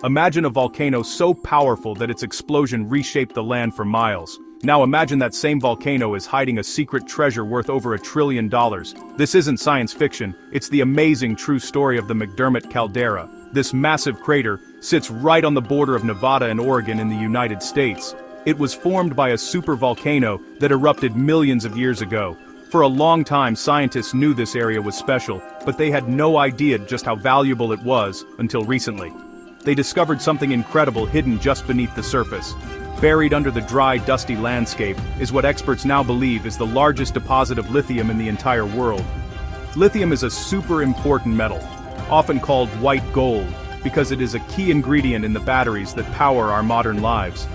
Imagine a volcano so powerful that its explosion reshaped the land for miles. Now imagine that same volcano is hiding a secret treasure worth over $1 trillion. This isn't science fiction, it's the amazing true story of the McDermitt caldera. This massive crater sits right on the border of Nevada and Oregon in the United States. It was formed by a supervolcano that erupted millions of years ago. For a long time, scientists knew this area was special, but they had no idea just how valuable it was until recently. They discovered something incredible hidden just beneath the surface. Buried under the dry, dusty landscape is what experts now believe is the largest deposit of lithium in the entire world. Lithium is a super important metal, often called white gold, because it is a key ingredient in the batteries that power our modern lives.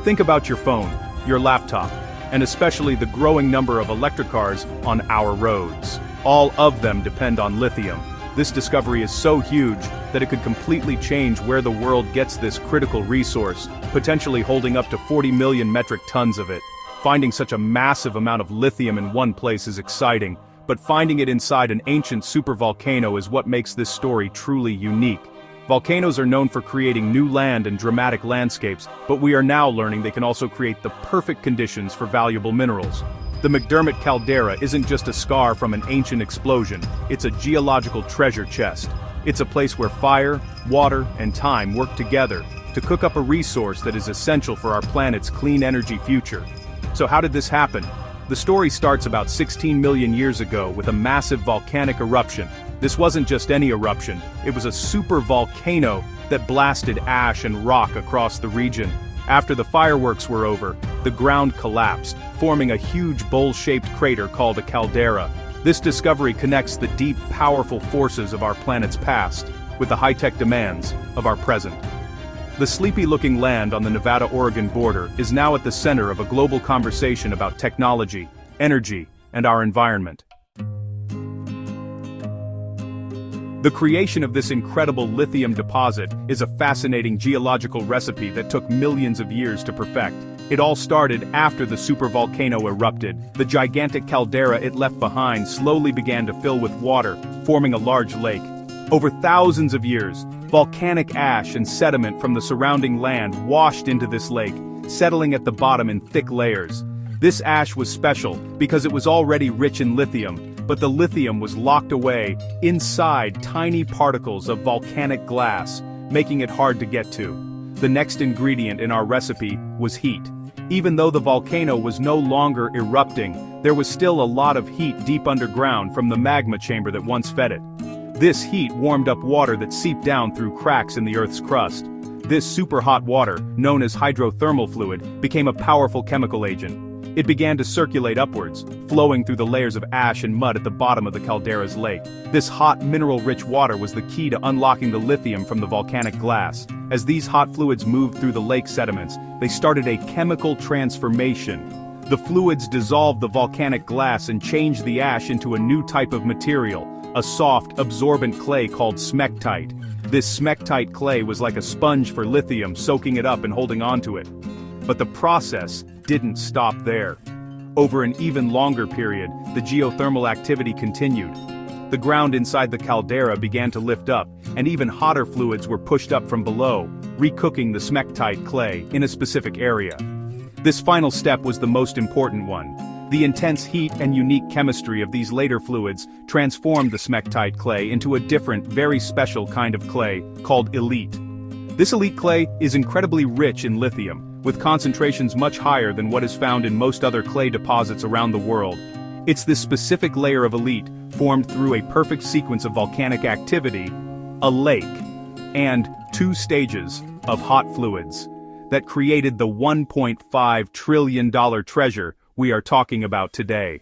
Think about your phone, your laptop, and especially the growing number of electric cars on our roads. All of them depend on lithium. This discovery is so huge that it could completely change where the world gets this critical resource, potentially holding up to 40 million metric tons of it. Finding such a massive amount of lithium in one place is exciting, but finding it inside an ancient supervolcano is what makes this story truly unique. Volcanoes are known for creating new land and dramatic landscapes, but we are now learning they can also create the perfect conditions for valuable minerals. The McDermitt caldera isn't just a scar from an ancient explosion, it's a geological treasure chest. It's a place where fire, water, and time work together to cook up a resource that is essential for our planet's clean energy future. So how did this happen? The story starts about 16 million years ago with a massive volcanic eruption. This wasn't just any eruption, it was a supervolcano that blasted ash and rock across the region. After the fireworks were over, the ground collapsed, forming a huge bowl-shaped crater called a caldera. This discovery connects the deep, powerful forces of our planet's past with the high-tech demands of our present. The sleepy-looking land on the Nevada-Oregon border is now at the center of a global conversation about technology, energy, and our environment. The creation of this incredible lithium deposit is a fascinating geological recipe that took millions of years to perfect. It all started after the supervolcano erupted. The gigantic caldera it left behind slowly began to fill with water, forming a large lake. Over thousands of years, volcanic ash and sediment from the surrounding land washed into this lake, settling at the bottom in thick layers. This ash was special because it was already rich in lithium, but the lithium was locked away inside tiny particles of volcanic glass, making it hard to get to. The next ingredient in our recipe was heat. Even though the volcano was no longer erupting, there was still a lot of heat deep underground from the magma chamber that once fed it. This heat warmed up water that seeped down through cracks in the Earth's crust. This super hot water, known as hydrothermal fluid, became a powerful chemical agent. It began to circulate upwards, flowing through the layers of ash and mud at the bottom of the caldera's lake. This hot, mineral-rich water was the key to unlocking the lithium from the volcanic glass. As these hot fluids moved through the lake sediments, they started a chemical transformation. The fluids dissolved the volcanic glass and changed the ash into a new type of material, a soft, absorbent clay called smectite. This smectite clay was like a sponge for lithium, soaking it up and holding onto it. But the process didn't stop there. Over an even longer period, the geothermal activity continued. The ground inside the caldera began to lift up, and even hotter fluids were pushed up from below, recooking the smectite clay in a specific area. This final step was the most important one. The intense heat and unique chemistry of these later fluids transformed the smectite clay into a different, very special kind of clay, called elite. This elite clay is incredibly rich in lithium, with concentrations much higher than what is found in most other clay deposits around the world. It's this specific layer of elite, formed through a perfect sequence of volcanic activity, a lake, and 2 stages of hot fluids, that created the $1.5 trillion treasure we are talking about today.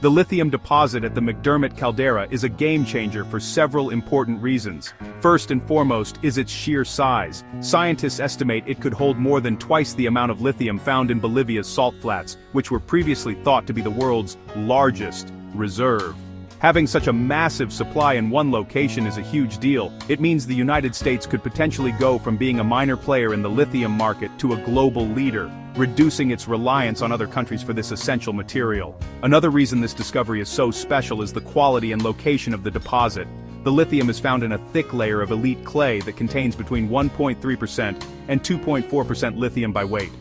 The lithium deposit at the McDermitt caldera is a game-changer for several important reasons. First and foremost is its sheer size. Scientists estimate it could hold more than twice the amount of lithium found in Bolivia's salt flats, which were previously thought to be the world's largest reserve. Having such a massive supply in one location is a huge deal. It means the United States could potentially go from being a minor player in the lithium market to a global leader, reducing its reliance on other countries for this essential material. Another reason this discovery is so special is the quality and location of the deposit. The lithium is found in a thick layer of elite clay that contains between 1.3% and 2.4% lithium by weight.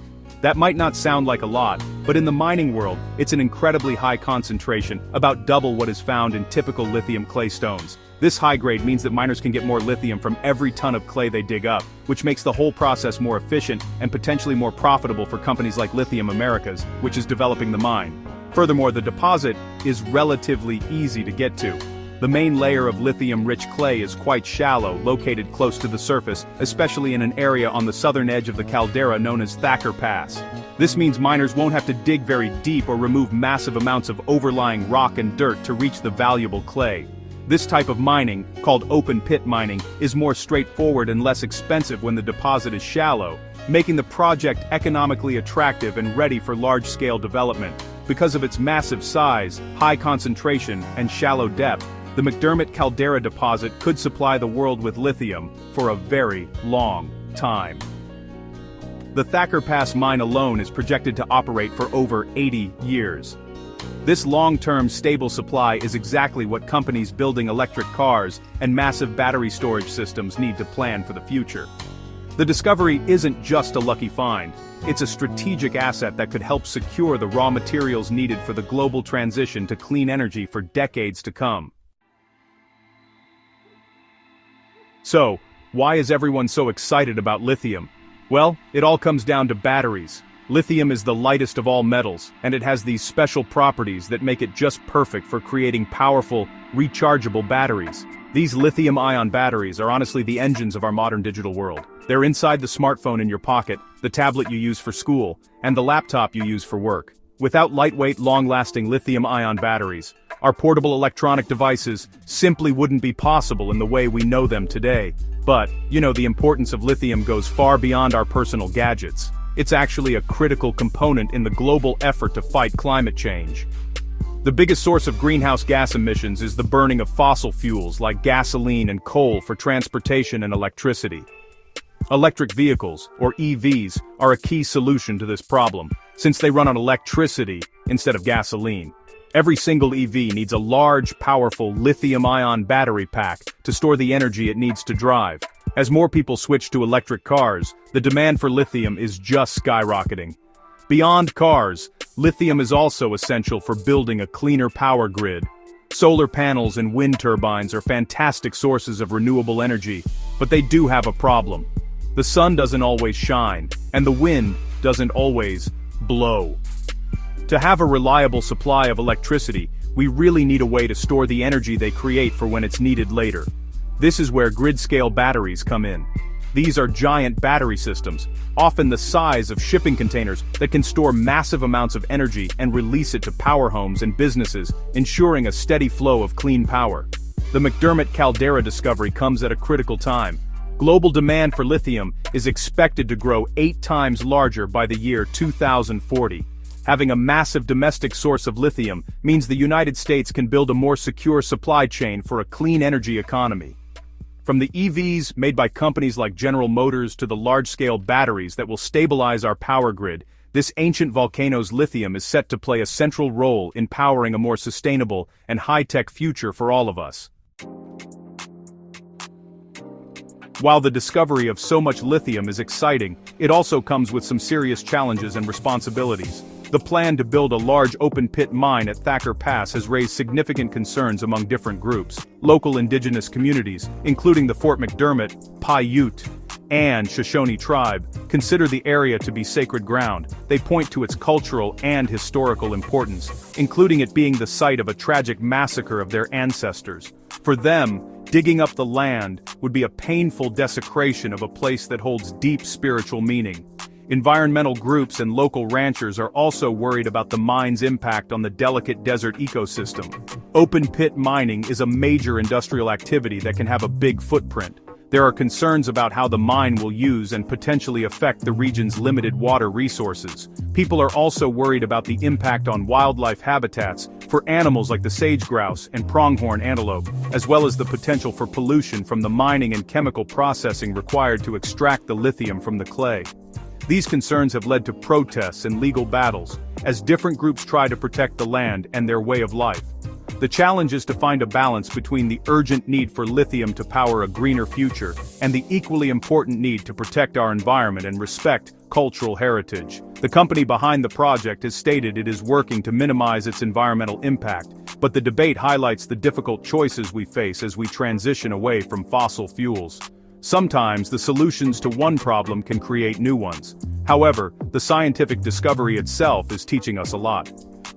That might not sound like a lot, but in the mining world, it's an incredibly high concentration, about double what is found in typical lithium clay stones. This high grade means that miners can get more lithium from every ton of clay they dig up, which makes the whole process more efficient and potentially more profitable for companies like Lithium Americas, which is developing the mine. Furthermore, the deposit is relatively easy to get to. The main layer of lithium-rich clay is quite shallow, located close to the surface, especially in an area on the southern edge of the caldera known as Thacker Pass. This means miners won't have to dig very deep or remove massive amounts of overlying rock and dirt to reach the valuable clay. This type of mining, called open-pit mining, is more straightforward and less expensive when the deposit is shallow, making the project economically attractive and ready for large-scale development. Because of its massive size, high concentration, and shallow depth, the McDermitt Caldera deposit could supply the world with lithium for a very long time. The Thacker Pass mine alone is projected to operate for over 80 years. This long-term stable supply is exactly what companies building electric cars and massive battery storage systems need to plan for the future. The discovery isn't just a lucky find, it's a strategic asset that could help secure the raw materials needed for the global transition to clean energy for decades to come. So, why is everyone so excited about lithium? Well, it all comes down to batteries. Lithium is the lightest of all metals, and it has these special properties that make it just perfect for creating powerful, rechargeable batteries. These lithium-ion batteries are honestly the engines of our modern digital world. They're inside the smartphone in your pocket, the tablet you use for school, and the laptop you use for work. Without lightweight, long-lasting lithium-ion batteries, our portable electronic devices simply wouldn't be possible in the way we know them today. But, the importance of lithium goes far beyond our personal gadgets. It's actually a critical component in the global effort to fight climate change. The biggest source of greenhouse gas emissions is the burning of fossil fuels like gasoline and coal for transportation and electricity. Electric vehicles, or EVs, are a key solution to this problem, since they run on electricity instead of gasoline. Every single EV needs a large, powerful lithium-ion battery pack to store the energy it needs to drive. As more people switch to electric cars, the demand for lithium is just skyrocketing. Beyond cars, lithium is also essential for building a cleaner power grid. Solar panels and wind turbines are fantastic sources of renewable energy, but they do have a problem. The sun doesn't always shine, and the wind doesn't always blow. To have a reliable supply of electricity, we really need a way to store the energy they create for when it's needed later. This is where grid-scale batteries come in. These are giant battery systems, often the size of shipping containers, that can store massive amounts of energy and release it to power homes and businesses, ensuring a steady flow of clean power. The McDermitt Caldera discovery comes at a critical time. Global demand for lithium is expected to grow 8 times larger by the year 2040. Having a massive domestic source of lithium means the United States can build a more secure supply chain for a clean energy economy. From the EVs made by companies like General Motors to the large-scale batteries that will stabilize our power grid, this ancient volcano's lithium is set to play a central role in powering a more sustainable and high-tech future for all of us. While the discovery of so much lithium is exciting, it also comes with some serious challenges and responsibilities. The plan to build a large open-pit mine at Thacker Pass has raised significant concerns among different groups. Local indigenous communities, including the Fort McDermitt, Paiute, and Shoshone tribe, consider the area to be sacred ground. They point to its cultural and historical importance, including it being the site of a tragic massacre of their ancestors. For them, digging up the land would be a painful desecration of a place that holds deep spiritual meaning. Environmental groups and local ranchers are also worried about the mine's impact on the delicate desert ecosystem. Open-pit mining is a major industrial activity that can have a big footprint. There are concerns about how the mine will use and potentially affect the region's limited water resources. People are also worried about the impact on wildlife habitats for animals like the sage grouse and pronghorn antelope, as well as the potential for pollution from the mining and chemical processing required to extract the lithium from the clay. These concerns have led to protests and legal battles, as different groups try to protect the land and their way of life. The challenge is to find a balance between the urgent need for lithium to power a greener future and the equally important need to protect our environment and respect cultural heritage. The company behind the project has stated it is working to minimize its environmental impact, but the debate highlights the difficult choices we face as we transition away from fossil fuels. Sometimes the solutions to one problem can create new ones. However, the scientific discovery itself is teaching us a lot.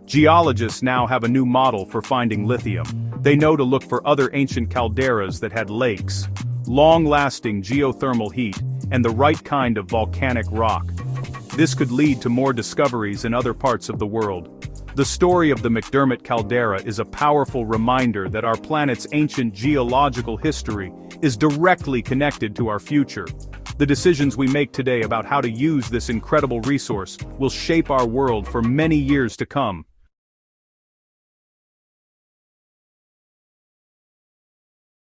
Geologists now have a new model for finding lithium. They know to look for other ancient calderas that had lakes, long-lasting geothermal heat, and the right kind of volcanic rock. This could lead to more discoveries in other parts of the world. The story of the McDermitt caldera is a powerful reminder that our planet's ancient geological history is directly connected to our future. The decisions we make today about how to use this incredible resource will shape our world for many years to come.